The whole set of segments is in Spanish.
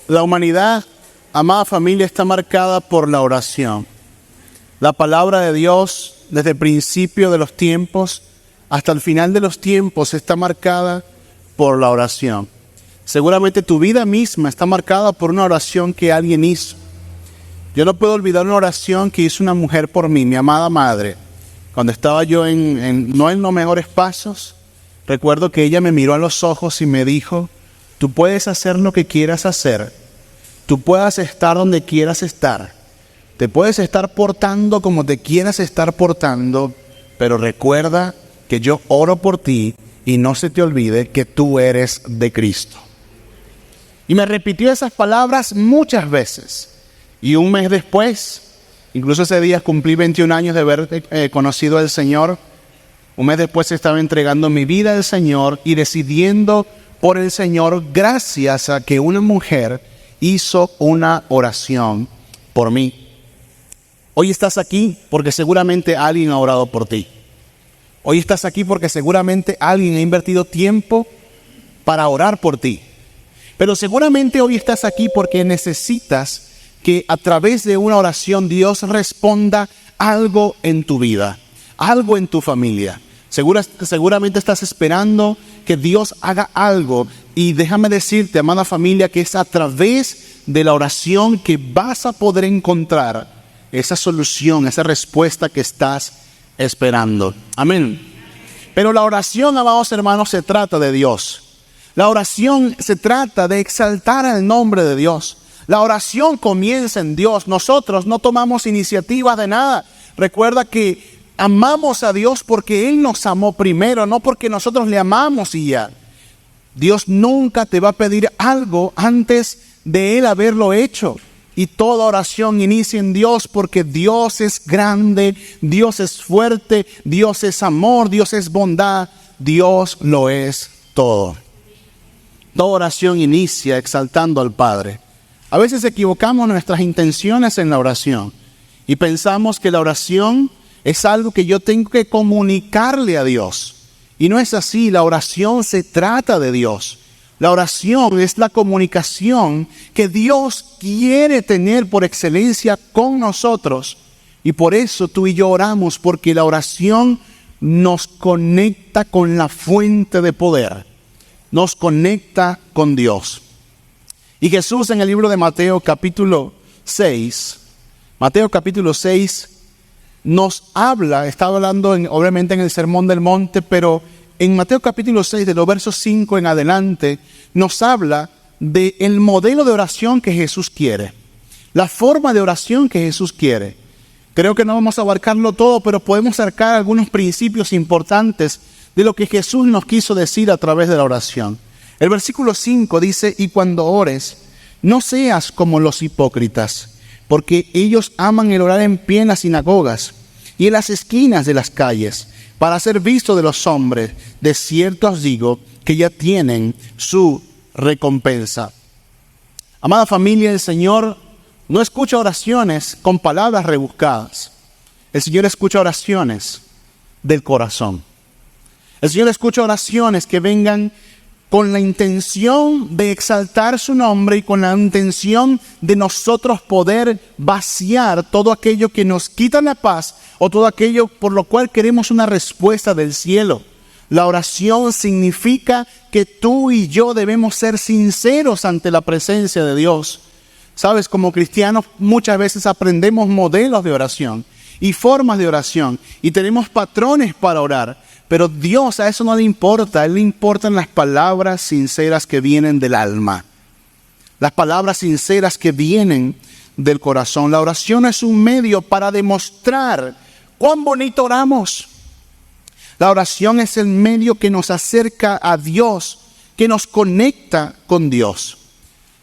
La humanidad, amada familia, está marcada por la oración. La palabra de Dios, desde el principio de los tiempos hasta el final de los tiempos, está marcada por la oración. Seguramente tu vida misma está marcada por una oración que alguien hizo. Yo no puedo olvidar una oración que hizo una mujer por mí, mi amada madre. Cuando estaba yo no en los mejores pasos, recuerdo que ella me miró a los ojos y me dijo: tú puedes hacer lo que quieras hacer, tú puedes estar donde quieras estar, te puedes estar portando como te quieras estar portando, pero recuerda que yo oro por ti y no se te olvide que tú eres de Cristo. Y me repitió esas palabras muchas veces. Y un mes después, incluso ese día cumplí 21 años de haber conocido al Señor. Un mes después estaba entregando mi vida al Señor y decidiendo por el Señor gracias a que una mujer hizo una oración por mí. Hoy estás aquí porque seguramente alguien ha orado por ti. Hoy estás aquí porque seguramente alguien ha invertido tiempo para orar por ti. Pero seguramente hoy estás aquí porque necesitas que a través de una oración Dios responda algo en tu vida, algo en tu familia. Seguramente estás esperando que Dios haga algo. Y déjame decirte, amada familia, que es a través de la oración que vas a poder encontrar esa solución, esa respuesta que estás esperando. Amén. Pero la oración, amados hermanos, se trata de Dios. La oración se trata de exaltar el nombre de Dios. La oración comienza en Dios. Nosotros no tomamos iniciativas de nada. Recuerda que amamos a Dios porque Él nos amó primero, no porque nosotros le amamos y ya. Dios nunca te va a pedir algo antes de Él haberlo hecho. Y toda oración inicia en Dios porque Dios es grande, Dios es fuerte, Dios es amor, Dios es bondad, Dios lo es todo. Toda oración inicia exaltando al Padre. A veces equivocamos nuestras intenciones en la oración y pensamos que la oración es algo que yo tengo que comunicarle a Dios. Y no es así, la oración se trata de Dios. La oración es la comunicación que Dios quiere tener por excelencia con nosotros. Y por eso tú y yo oramos, porque la oración nos conecta con la fuente de poder. Nos conecta con Dios. Y Jesús en el libro de Mateo capítulo 6, nos habla, está hablando obviamente en el Sermón del Monte, pero en Mateo capítulo 6, de los versos 5 en adelante, nos habla del modelo de oración que Jesús quiere, la forma de oración que Jesús quiere. Creo que no vamos a abarcarlo todo, pero podemos sacar algunos principios importantes de lo que Jesús nos quiso decir a través de la oración. El versículo 5 dice: y cuando ores, no seas como los hipócritas, porque ellos aman el orar en pie en las sinagogas y en las esquinas de las calles, para ser visto de los hombres. De cierto os digo que ya tienen su recompensa. Amada familia, el Señor no escucha oraciones con palabras rebuscadas. El Señor escucha oraciones del corazón. El Señor escucha oraciones que vengan con la intención de exaltar su nombre y con la intención de nosotros poder vaciar todo aquello que nos quita la paz o todo aquello por lo cual queremos una respuesta del cielo. La oración significa que tú y yo debemos ser sinceros ante la presencia de Dios. Sabes, como cristianos muchas veces aprendemos modelos de oración y formas de oración y tenemos patrones para orar. Pero Dios a eso no le importa. A Él le importan las palabras sinceras que vienen del alma. Las palabras sinceras que vienen del corazón. La oración es un medio para demostrar cuán bonito oramos. La oración es el medio que nos acerca a Dios, que nos conecta con Dios.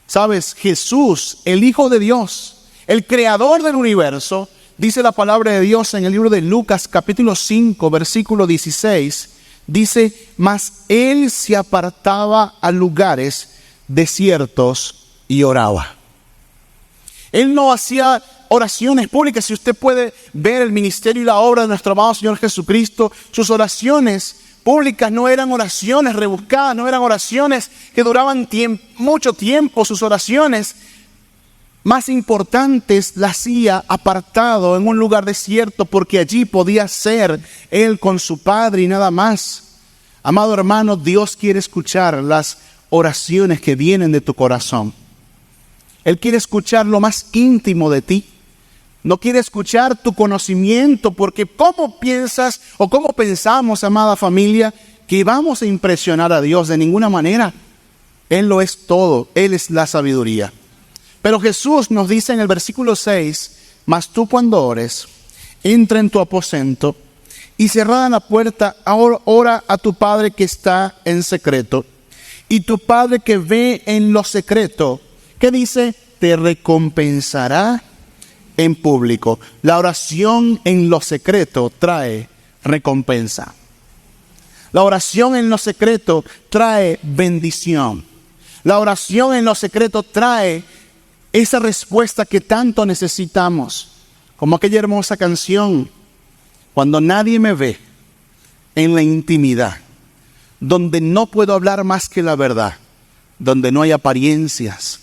Sabes, Jesús, el Hijo de Dios, el Creador del universo, dice la palabra de Dios en el libro de Lucas capítulo 5 versículo 16, dice: mas Él se apartaba a lugares desiertos y oraba. Él no hacía oraciones públicas. Si usted puede ver el ministerio y la obra de nuestro amado Señor Jesucristo, sus oraciones públicas no eran oraciones rebuscadas, no eran oraciones que duraban mucho tiempo. Sus oraciones más importantes las hacía apartado en un lugar desierto, porque allí podía ser él con su Padre y nada más. Amado hermano, Dios quiere escuchar las oraciones que vienen de tu corazón. Él quiere escuchar lo más íntimo de ti. No quiere escuchar tu conocimiento, porque ¿cómo piensas o cómo pensamos, amada familia, que vamos a impresionar a Dios? De ninguna manera. Él lo es todo. Él es la sabiduría. Pero Jesús nos dice en el versículo 6, mas tú cuando ores, entra en tu aposento y cerrada la puerta, ora a tu Padre que está en secreto. Y tu Padre que ve en lo secreto, ¿qué dice? Te recompensará en público. La oración en lo secreto trae recompensa. La oración en lo secreto trae bendición. La oración en lo secreto trae esa respuesta que tanto necesitamos. Como aquella hermosa canción, cuando nadie me ve en la intimidad, donde no puedo hablar más que la verdad, donde no hay apariencias,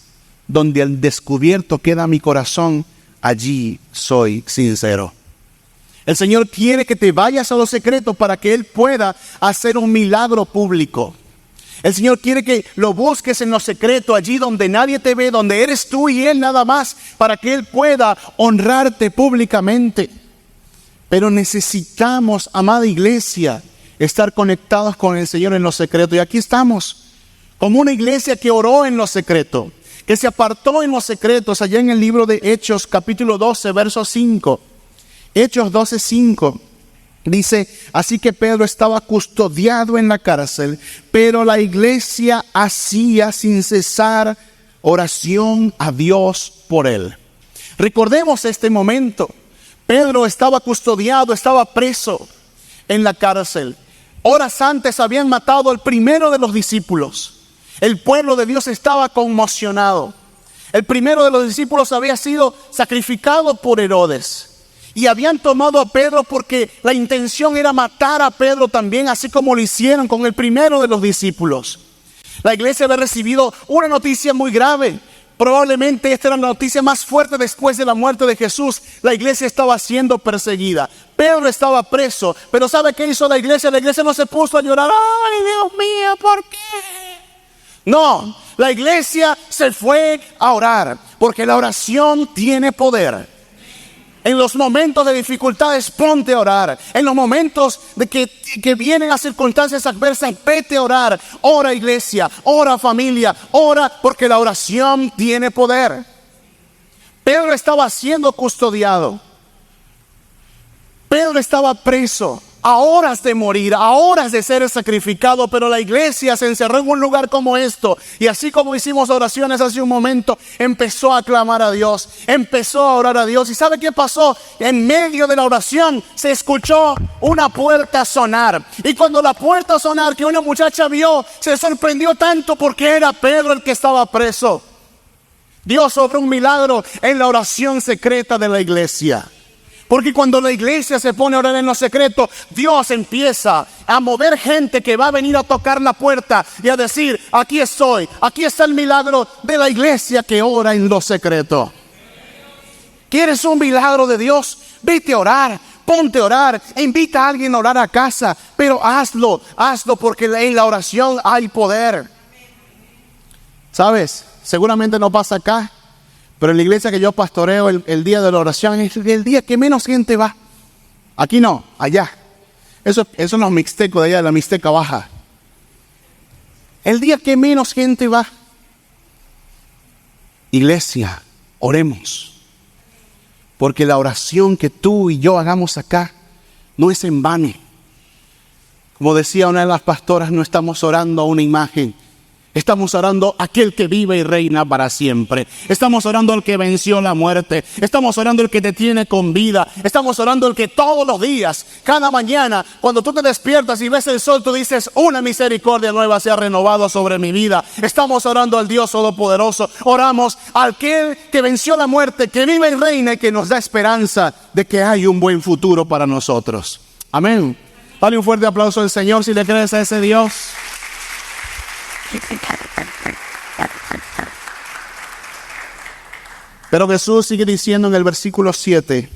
donde al descubierto queda mi corazón, allí soy sincero. El Señor quiere que te vayas a lo secreto para que Él pueda hacer un milagro público. El Señor quiere que lo busques en lo secreto, allí donde nadie te ve, donde eres tú y Él nada más, para que Él pueda honrarte públicamente. Pero necesitamos, amada iglesia, estar conectados con el Señor en lo secreto. Y aquí estamos, como una iglesia que oró en lo secreto, que se apartó en los secretos, allá en el libro de Hechos, capítulo 12, verso 5. Hechos 12, 5. Dice, así que Pedro estaba custodiado en la cárcel, pero la iglesia hacía sin cesar oración a Dios por él. Recordemos este momento. Pedro estaba custodiado, estaba preso en la cárcel. Horas antes habían matado al primero de los discípulos. El pueblo de Dios estaba conmocionado. El primero de los discípulos había sido sacrificado por Herodes. Y habían tomado a Pedro porque la intención era matar a Pedro también, así como lo hicieron con el primero de los discípulos. La iglesia había recibido una noticia muy grave. Probablemente esta era la noticia más fuerte después de la muerte de Jesús. La iglesia estaba siendo perseguida. Pedro estaba preso. Pero ¿sabe qué hizo la iglesia? La iglesia no se puso a llorar. ¡Ay, Dios mío! ¿Por qué? No, la iglesia se fue a orar, porque la oración tiene poder. En los momentos de dificultades, ponte a orar. En los momentos de que vienen las circunstancias adversas, vete a orar. Ora, iglesia, ora, familia, ora, porque la oración tiene poder. Pedro estaba siendo custodiado. Pedro estaba preso, a horas de morir, a horas de ser sacrificado, pero la iglesia se encerró en un lugar como esto, y así como hicimos oraciones hace un momento, empezó a clamar a Dios, empezó a orar a Dios. ¿Y sabe qué pasó? En medio de la oración se escuchó una puerta sonar, y cuando la puerta sonar que una muchacha vio, se sorprendió tanto porque era Pedro el que estaba preso. Dios obró un milagro en la oración secreta de la iglesia. Porque cuando la iglesia se pone a orar en lo secreto, Dios empieza a mover gente que va a venir a tocar la puerta y a decir, aquí estoy, aquí está el milagro de la iglesia que ora en lo secreto. ¿Quieres un milagro de Dios? Vete a orar, ponte a orar, invita a alguien a orar a casa, pero hazlo porque en la oración hay poder. ¿Sabes? Seguramente no pasa acá. Pero en la iglesia que yo pastoreo, el día de la oración es el día que menos gente va. Aquí no, allá. Eso en los mixtecos de allá, de la Mixteca Baja. El día que menos gente va. Iglesia, oremos. Porque la oración que tú y yo hagamos acá no es en vano. Como decía una de las pastoras, no estamos orando a una imagen. Estamos orando a aquel que vive y reina para siempre. Estamos orando al que venció la muerte. Estamos orando al que te tiene con vida. Estamos orando al que todos los días, cada mañana, cuando tú te despiertas y ves el sol, tú dices, una misericordia nueva se ha renovado sobre mi vida. Estamos orando al Dios Todopoderoso. Oramos al que venció la muerte, que vive y reina y que nos da esperanza de que hay un buen futuro para nosotros. Amén. Dale un fuerte aplauso al Señor si le crees a ese Dios. Pero Jesús sigue diciendo en el versículo 7,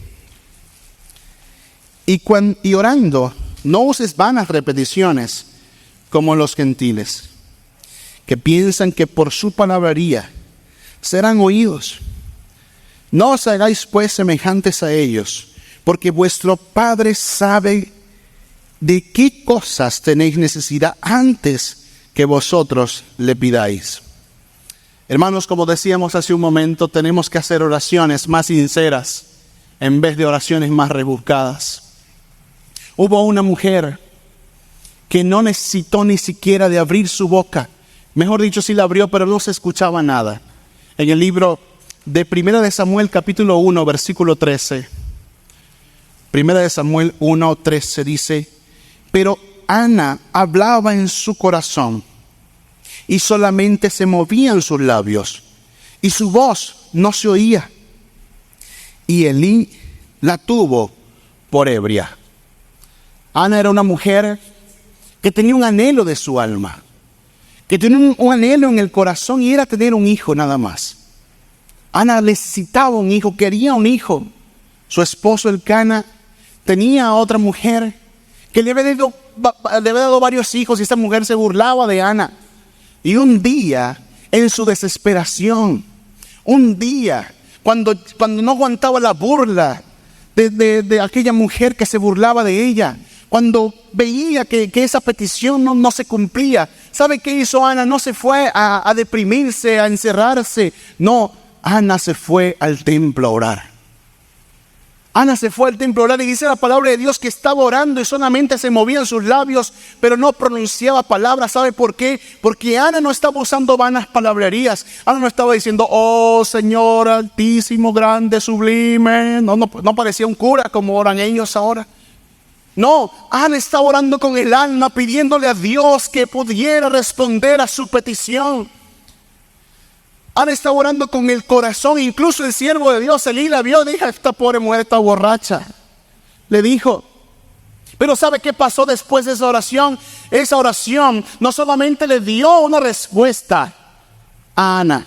y orando, no uses vanas repeticiones como los gentiles, que piensan que por su palabrería serán oídos. No os hagáis pues semejantes a ellos, porque vuestro Padre sabe de qué cosas tenéis necesidad antes que vosotros le pidáis. Hermanos, como decíamos hace un momento, tenemos que hacer oraciones más sinceras en vez de oraciones más rebuscadas. Hubo una mujer que no necesitó ni siquiera de abrir su boca. Mejor dicho, sí la abrió, pero no se escuchaba nada. En el libro de 1 de Samuel, capítulo 1, versículo 13. 1 de Samuel 1, 13 dice, pero Ana hablaba en su corazón, y solamente se movían sus labios, y su voz no se oía. Y Elí la tuvo por ebria. Ana era una mujer que tenía un anhelo de su alma, que tenía un anhelo en el corazón, y era tener un hijo nada más. Ana necesitaba un hijo, quería un hijo. Su esposo Elcana tenía a otra mujer que le había dado varios hijos, y esta mujer se burlaba de Ana. Y un día, en su desesperación, un día, cuando no aguantaba la burla de aquella mujer que se burlaba de ella, cuando veía que esa petición no se cumplía, ¿sabe qué hizo Ana? No se fue a deprimirse, a encerrarse. No, Ana se fue al templo a orar. Ana se fue al templo a orar, y dice la palabra de Dios que estaba orando y solamente se movían sus labios, pero no pronunciaba palabras. ¿Sabe por qué? Porque Ana no estaba usando vanas palabrerías. Ana no estaba diciendo, oh Señor altísimo, grande, sublime. No parecía un cura como oran ellos ahora. No, Ana estaba orando con el alma, pidiéndole a Dios que pudiera responder a su petición. Ana estaba orando con el corazón. Incluso el siervo de Dios, Elí, la vio y dijo, esta pobre mujer está borracha. Le dijo. Pero ¿sabe qué pasó después de esa oración? Esa oración no solamente le dio una respuesta a Ana.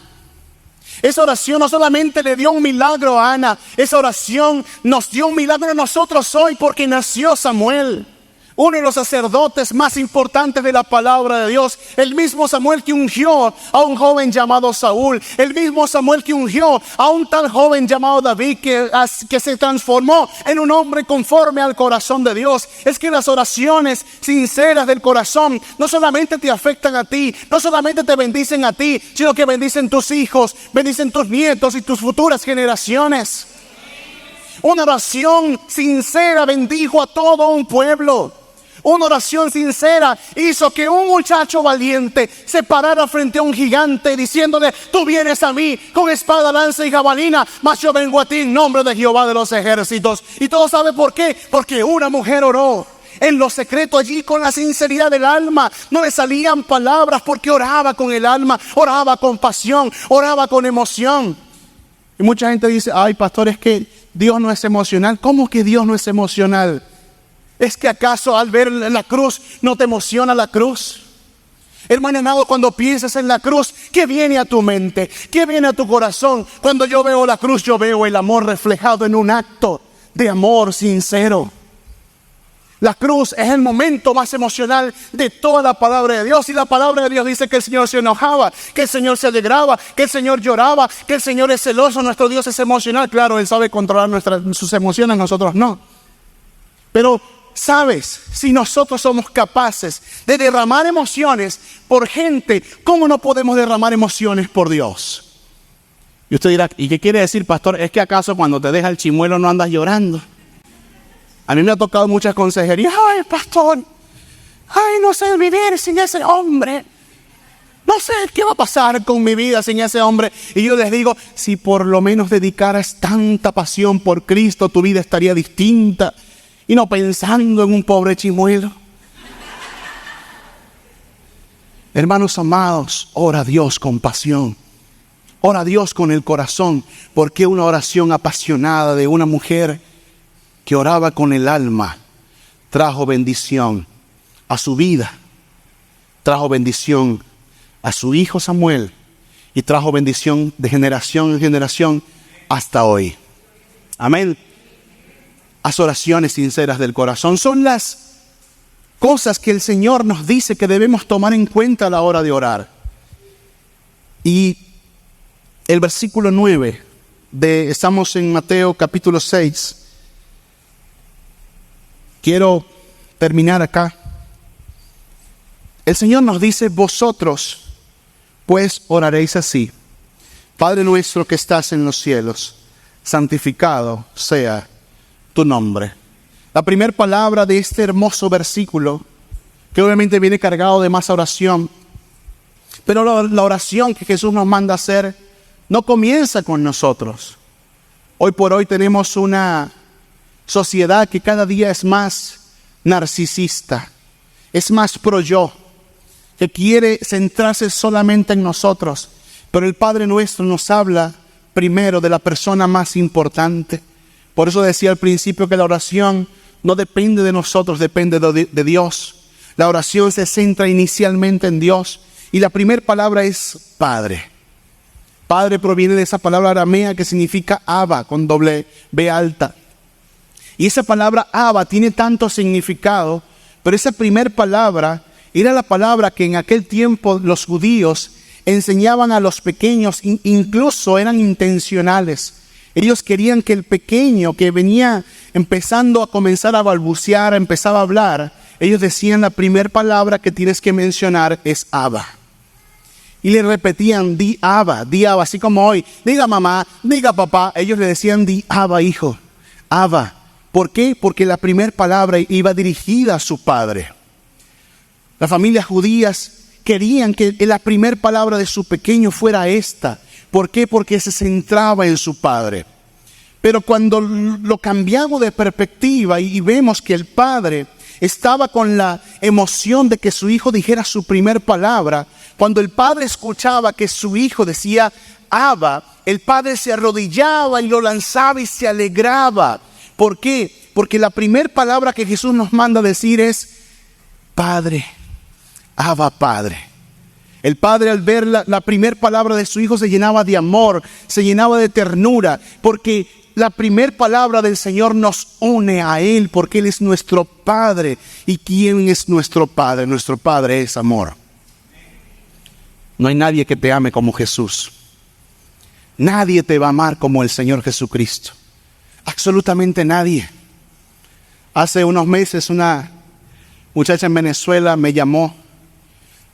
Esa oración no solamente le dio un milagro a Ana. Esa oración nos dio un milagro a nosotros hoy, porque nació Samuel, uno de los sacerdotes más importantes de la palabra de Dios. El mismo Samuel que ungió a un joven llamado Saúl. El mismo Samuel que ungió a un tal joven llamado David, que se transformó en un hombre conforme al corazón de Dios. Es que las oraciones sinceras del corazón no solamente te afectan a ti, no solamente te bendicen a ti, sino que bendicen tus hijos, bendicen tus nietos y tus futuras generaciones. Una oración sincera bendijo a todo un pueblo. Una oración sincera hizo que un muchacho valiente se parara frente a un gigante diciéndole, tú vienes a mí con espada, lanza y jabalina, mas yo vengo a ti en nombre de Jehová de los ejércitos. Y todos saben por qué. Porque una mujer oró en lo secreto, allí con la sinceridad del alma. No le salían palabras, porque oraba con el alma, oraba con pasión, oraba con emoción. Y mucha gente dice, ay pastor, es que Dios no es emocional. ¿Cómo que Dios no es emocional? ¿Es que acaso al ver la cruz no te emociona la cruz? Hermano amado, cuando piensas en la cruz, ¿qué viene a tu mente? ¿Qué viene a tu corazón? Cuando yo veo la cruz, yo veo el amor reflejado en un acto de amor sincero. La cruz es el momento más emocional de toda la palabra de Dios. Y la palabra de Dios dice que el Señor se enojaba, que el Señor se alegraba, que el Señor lloraba, que el Señor es celoso. Nuestro Dios es emocional. Claro, Él sabe controlar sus emociones, nosotros no. Pero ¿sabes? Si nosotros somos capaces de derramar emociones por gente, ¿cómo no podemos derramar emociones por Dios? Y usted dirá, ¿y qué quiere decir, pastor? ¿Es que acaso cuando te deja el chimuelo no andas llorando? A mí me ha tocado muchas consejerías. Ay, pastor, ay, no sé vivir sin ese hombre. No sé qué va a pasar con mi vida sin ese hombre. Y yo les digo, si por lo menos dedicaras tanta pasión por Cristo, tu vida estaría distinta. Y no pensando en un pobre chimuelo. Hermanos amados, ora a Dios con pasión. Ora a Dios con el corazón. Porque una oración apasionada de una mujer que oraba con el alma trajo bendición a su vida, trajo bendición a su hijo Samuel y trajo bendición de generación en generación hasta hoy. Amén. Las oraciones sinceras del corazón son las cosas que el Señor nos dice que debemos tomar en cuenta a la hora de orar. Y el versículo 9, estamos en Mateo capítulo 6. Quiero terminar acá. El Señor nos dice: vosotros pues oraréis así: Padre nuestro que estás en los cielos, santificado sea tu nombre. La primera palabra de este hermoso versículo, que obviamente viene cargado de más oración, pero la oración que Jesús nos manda hacer no comienza con nosotros. Hoy por hoy tenemos una sociedad que cada día es más narcisista, es más pro yo, que quiere centrarse solamente en nosotros. Pero el Padre nuestro nos habla primero de la persona más importante. Por eso decía al principio que la oración no depende de nosotros, depende de Dios. La oración se centra inicialmente en Dios. Y la primera palabra es Padre. Padre proviene de esa palabra aramea que significa Abba, con doble B alta. Y esa palabra Abba tiene tanto significado, pero esa primera palabra era la palabra que en aquel tiempo los judíos enseñaban a los pequeños, incluso eran intencionales. Ellos querían que el pequeño que venía empezando a comenzar a balbucear, empezaba a hablar, ellos decían: la primera palabra que tienes que mencionar es Abba. Y le repetían: di Abba, así como hoy, diga mamá, diga papá. Ellos le decían: di Abba, hijo, Abba. ¿Por qué? Porque la primera palabra iba dirigida a su padre. Las familias judías querían que la primera palabra de su pequeño fuera esta. ¿Por qué? Porque se centraba en su padre. Pero cuando lo cambiamos de perspectiva y vemos que el padre estaba con la emoción de que su hijo dijera su primera palabra, cuando el padre escuchaba que su hijo decía Abba, el padre se arrodillaba y lo lanzaba y se alegraba. ¿Por qué? Porque la primera palabra que Jesús nos manda decir es Padre, Abba, Padre. El padre, al ver la primera palabra de su hijo, se llenaba de amor, se llenaba de ternura, porque la primera palabra del Señor nos une a Él, porque Él es nuestro Padre. ¿Y quién es nuestro Padre? Nuestro Padre es amor. No hay nadie que te ame como Jesús. Nadie te va a amar como el Señor Jesucristo. Absolutamente nadie. Hace unos meses una muchacha en Venezuela me llamó.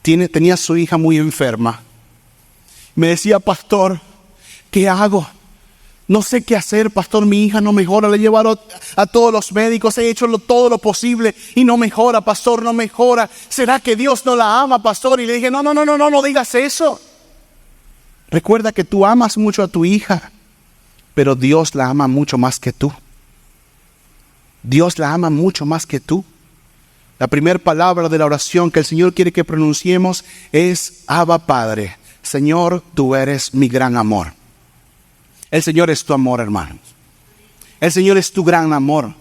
Tenía a su hija muy enferma. Me decía: pastor, ¿qué hago? No sé qué hacer, pastor, mi hija no mejora. Le he llevado a todos los médicos, he hecho todo lo posible y no mejora, pastor, no mejora. ¿Será que Dios no la ama, pastor? Y le dije: no digas eso. Recuerda que tú amas mucho a tu hija, pero Dios la ama mucho más que tú. Dios la ama mucho más que tú. La primera palabra de la oración que el Señor quiere que pronunciemos es Abba, Padre. Señor, tú eres mi gran amor. El Señor es tu amor, hermanos. El Señor es tu gran amor.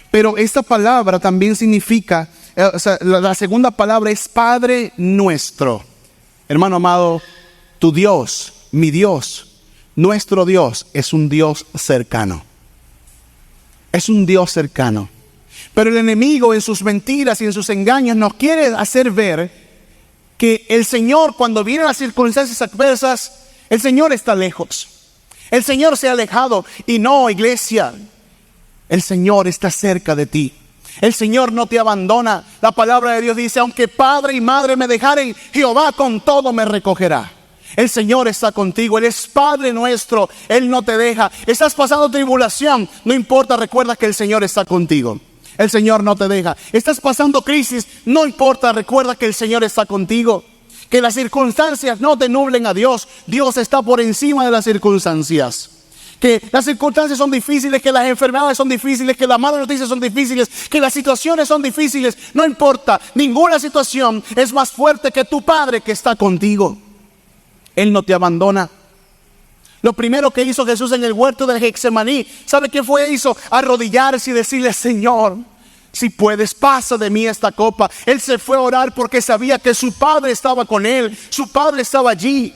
Pero esta palabra también significa, la segunda palabra es Padre nuestro. Hermano amado, tu Dios, mi Dios, nuestro Dios es un Dios cercano. Es un Dios cercano. Pero el enemigo en sus mentiras y en sus engaños nos quiere hacer ver que el Señor, cuando vienen las circunstancias adversas, el Señor está lejos. El Señor se ha alejado. Y no, iglesia, el Señor está cerca de ti. El Señor no te abandona. La palabra de Dios dice: aunque padre y madre me dejaren, Jehová con todo me recogerá. El Señor está contigo, Él es Padre nuestro, Él no te deja. Estás pasando tribulación, no importa, recuerda que el Señor está contigo. El Señor no te deja. Estás pasando crisis, no importa, recuerda que el Señor está contigo. Que las circunstancias no te nublen a Dios. Dios está por encima de las circunstancias. Que las circunstancias son difíciles, que las enfermedades son difíciles, que las malas noticias son difíciles, que las situaciones son difíciles. No importa, ninguna situación es más fuerte que tu Padre que está contigo. Él no te abandona. Lo primero que hizo Jesús en el huerto del Getsemaní, ¿sabe qué fue? Hizo arrodillarse y decirle: Señor, Si puedes, pasa de mí esta copa. Él se fue a orar porque sabía que su Padre estaba con él. Su Padre estaba allí.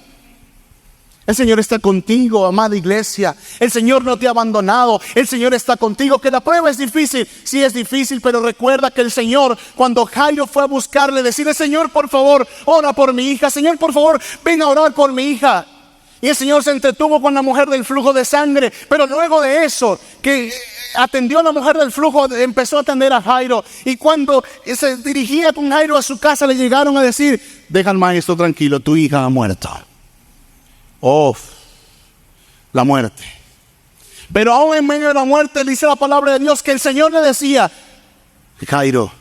El Señor está contigo, amada iglesia. El Señor no te ha abandonado. El Señor está contigo. Que la prueba es difícil. Sí, es difícil, pero recuerda que el Señor, cuando Jairo fue a buscarle, decirle: Señor, por favor, ora por mi hija. Señor, por favor, ven a orar por mi hija. Y el Señor se entretuvo con la mujer del flujo de sangre. Pero luego de eso, que atendió a la mujer del flujo, empezó a atender a Jairo. Y cuando se dirigía con Jairo a su casa, le llegaron a decir: deja al maestro tranquilo, tu hija ha muerto. Oh, la muerte. Pero aún en medio de la muerte, dice la palabra de Dios que el Señor le decía: Jairo,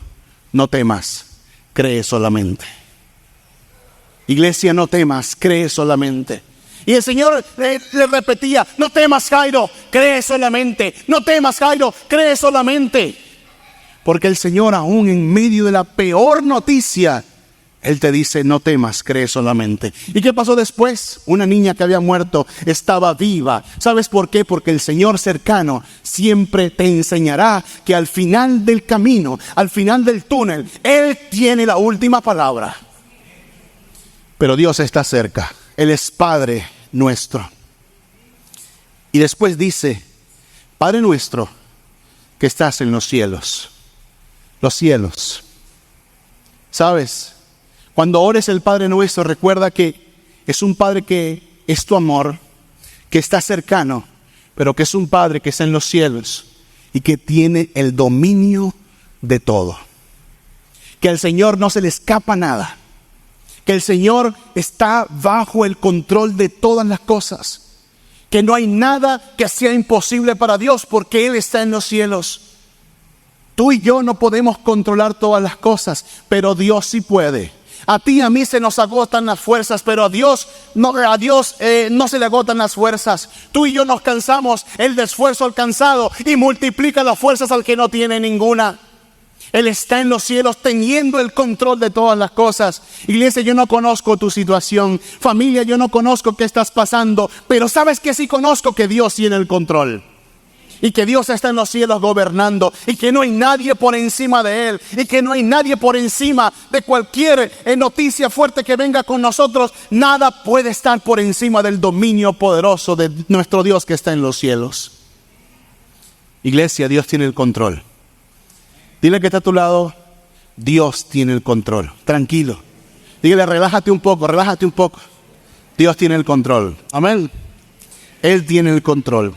no temas, cree solamente. Iglesia, no temas, cree solamente. Y el Señor le repetía: no temas, Jairo, cree solamente. No temas, Jairo, cree solamente. Porque el Señor, aún en medio de la peor noticia, Él te dice: no temas, cree solamente. ¿Y qué pasó después? Una niña que había muerto estaba viva. ¿Sabes por qué? Porque el Señor cercano siempre te enseñará que al final del camino, al final del túnel, Él tiene la última palabra. Pero Dios está cerca. Él es Padre nuestro. Y después dice: Padre nuestro que estás en los cielos. Los cielos. ¿Sabes? Cuando ores el Padre nuestro, recuerda que es un Padre que es tu amor, que está cercano, pero que es un Padre que está en los cielos y que tiene el dominio de todo. Que al Señor no se le escapa nada. Que el Señor está bajo el control de todas las cosas. Que no hay nada que sea imposible para Dios porque Él está en los cielos. Tú y yo no podemos controlar todas las cosas, pero Dios sí puede. A ti y a mí se nos agotan las fuerzas, pero a Dios no se le agotan las fuerzas. Tú y yo nos cansamos, Él de esfuerzo alcanzado y multiplica las fuerzas al que no tiene ninguna. Él está en los cielos teniendo el control de todas las cosas. Iglesia, yo no conozco tu situación. Familia, yo no conozco qué estás pasando. Pero ¿sabes qué? Sí conozco que Dios tiene el control. Y que Dios está en los cielos gobernando. Y que no hay nadie por encima de Él. Y que no hay nadie por encima de cualquier noticia fuerte que venga con nosotros. Nada puede estar por encima del dominio poderoso de nuestro Dios que está en los cielos. Iglesia, Dios tiene el control. Dile que está a tu lado: Dios tiene el control. Tranquilo. Dígale: relájate un poco, relájate un poco. Dios tiene el control. Amén. Él tiene el control.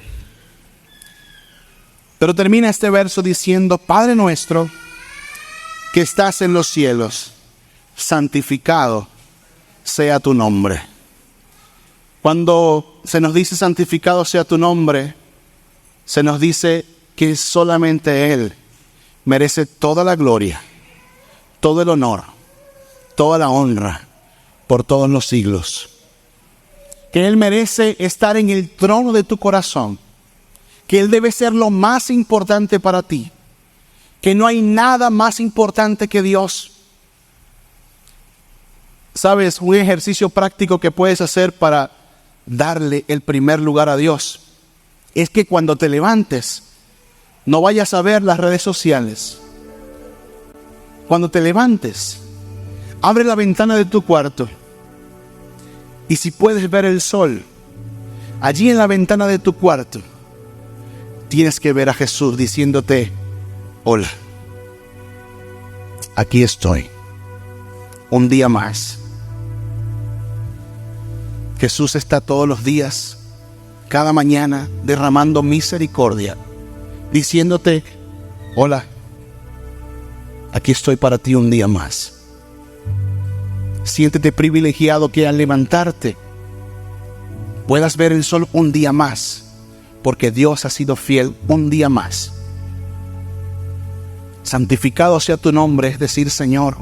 Pero termina este verso diciendo: Padre nuestro que estás en los cielos, santificado sea tu nombre. Cuando se nos dice santificado sea tu nombre, se nos dice que solamente Él merece toda la gloria, todo el honor, toda la honra por todos los siglos. Que Él merece estar en el trono de tu corazón. Que Él debe ser lo más importante para ti. Que no hay nada más importante que Dios. ¿Sabes? Un ejercicio práctico que puedes hacer para darle el primer lugar a Dios es que cuando te levantes, no vayas a ver las redes sociales. Cuando te levantes, abre la ventana de tu cuarto. Y si puedes ver el sol, allí en la ventana de tu cuarto, tienes que ver a Jesús diciéndote: hola, aquí estoy, un día más. Jesús está todos los días, cada mañana, derramando misericordia, diciéndote: hola, aquí estoy para ti un día más. Siéntete privilegiado que al levantarte puedas ver el sol un día más, porque Dios ha sido fiel un día más. Santificado sea tu nombre, es decir, Señor,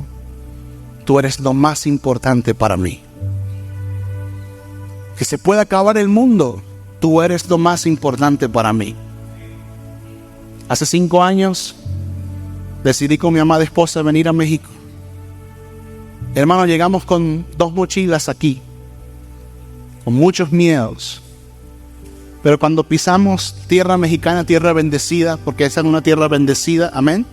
tú eres lo más importante para mí. Que se pueda acabar el mundo, tú eres lo más importante para mí. Hace 5 años decidí con mi amada esposa venir a México. Hermano, llegamos con 2 mochilas aquí, con muchos miedos. Pero cuando pisamos tierra mexicana, tierra bendecida, porque esa es una tierra bendecida, amén.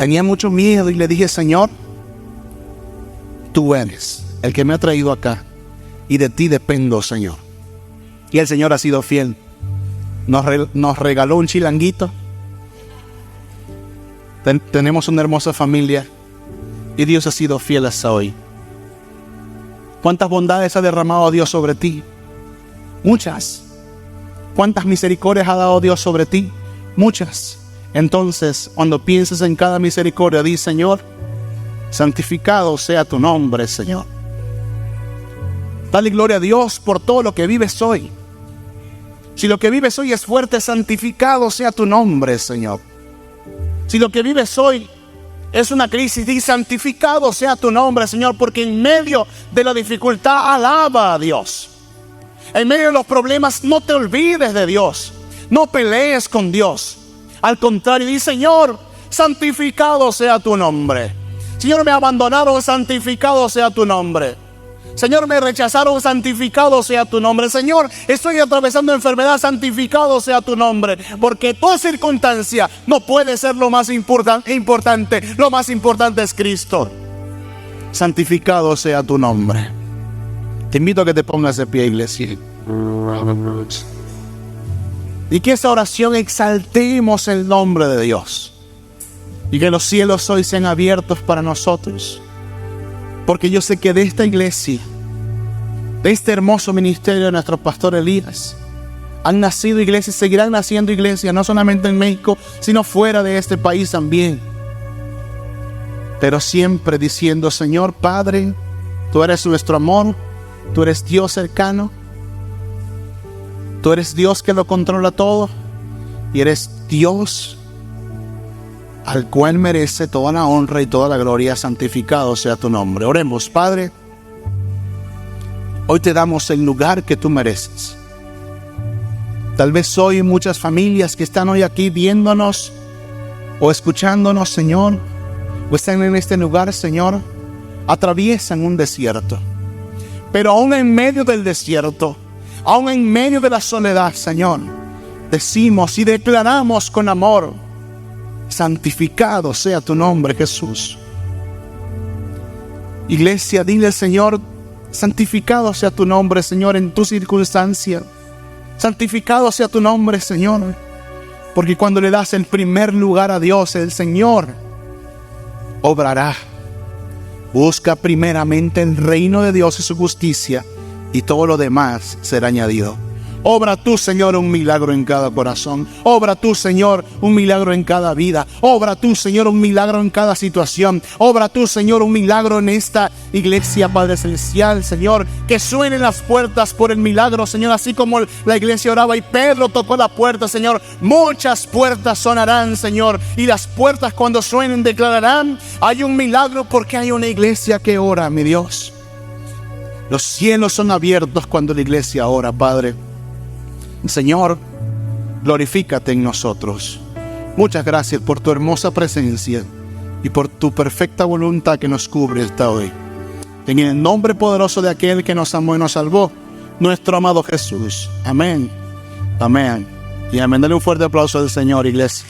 Tenía mucho miedo y le dije, Señor, tú eres el que me ha traído acá y de ti dependo, Señor. Y el Señor ha sido fiel. Nos regaló un chilanguito. Tenemos una hermosa familia y Dios ha sido fiel hasta hoy. ¿Cuántas bondades ha derramado Dios sobre ti? Muchas. ¿Cuántas misericordias ha dado Dios sobre ti? Muchas. Entonces, cuando pienses en cada misericordia, di, Señor, santificado sea tu nombre, Señor. Dale gloria a Dios por todo lo que vives hoy. Si lo que vives hoy es fuerte, santificado sea tu nombre, Señor. Si lo que vives hoy es una crisis, di, santificado sea tu nombre, Señor, porque en medio de la dificultad alaba a Dios. En medio de los problemas no te olvides de Dios. No pelees con Dios. Al contrario, di, Señor, santificado sea tu nombre. Señor, me abandonaron, santificado sea tu nombre. Señor, me rechazaron, santificado sea tu nombre. Señor, estoy atravesando enfermedad, santificado sea tu nombre. Porque toda circunstancia no puede ser lo más importante. Lo más importante es Cristo. Santificado sea tu nombre. Te invito a que te pongas de pie, iglesia. Y que esta oración exaltemos el nombre de Dios. Y que los cielos hoy sean abiertos para nosotros. Porque yo sé que de esta iglesia, de este hermoso ministerio de nuestro pastor Elías, han nacido iglesias, seguirán naciendo iglesias, no solamente en México, sino fuera de este país también. Pero siempre diciendo, Señor Padre, tú eres nuestro amor, tú eres Dios cercano, tú eres Dios que lo controla todo, y eres Dios al cual merece toda la honra y toda la gloria. Santificado sea tu nombre. Oremos, Padre. Hoy te damos el lugar que tú mereces. Tal vez hoy muchas familias que están hoy aquí viéndonos o escuchándonos, Señor, o están en este lugar, Señor, atraviesan un desierto. Pero aún en medio del desierto, aún en medio de la soledad, Señor, decimos y declaramos con amor, santificado sea tu nombre, Jesús. Iglesia, dile al Señor, santificado sea tu nombre, Señor, en tu circunstancia. Santificado sea tu nombre, Señor. Porque cuando le das el primer lugar a Dios, el Señor obrará. Busca primeramente el reino de Dios y su justicia, y todo lo demás será añadido. Obra tú, Señor, un milagro en cada corazón. Obra tú, Señor, un milagro en cada vida. Obra tú, Señor, un milagro en cada situación. Obra tú, Señor, un milagro en esta iglesia, Padre Celestial, Señor. Que suenen las puertas por el milagro, Señor. Así como la iglesia oraba y Pedro tocó la puerta, Señor. Muchas puertas sonarán, Señor. Y las puertas cuando suenen declararán, hay un milagro porque hay una iglesia que ora, mi Dios. Los cielos son abiertos cuando la iglesia ora, Padre. Señor, glorifícate en nosotros. Muchas gracias por tu hermosa presencia y por tu perfecta voluntad que nos cubre hasta hoy. En el nombre poderoso de aquel que nos amó y nos salvó, nuestro amado Jesús. Amén. Amén. Y amén. Dale un fuerte aplauso al Señor, iglesia.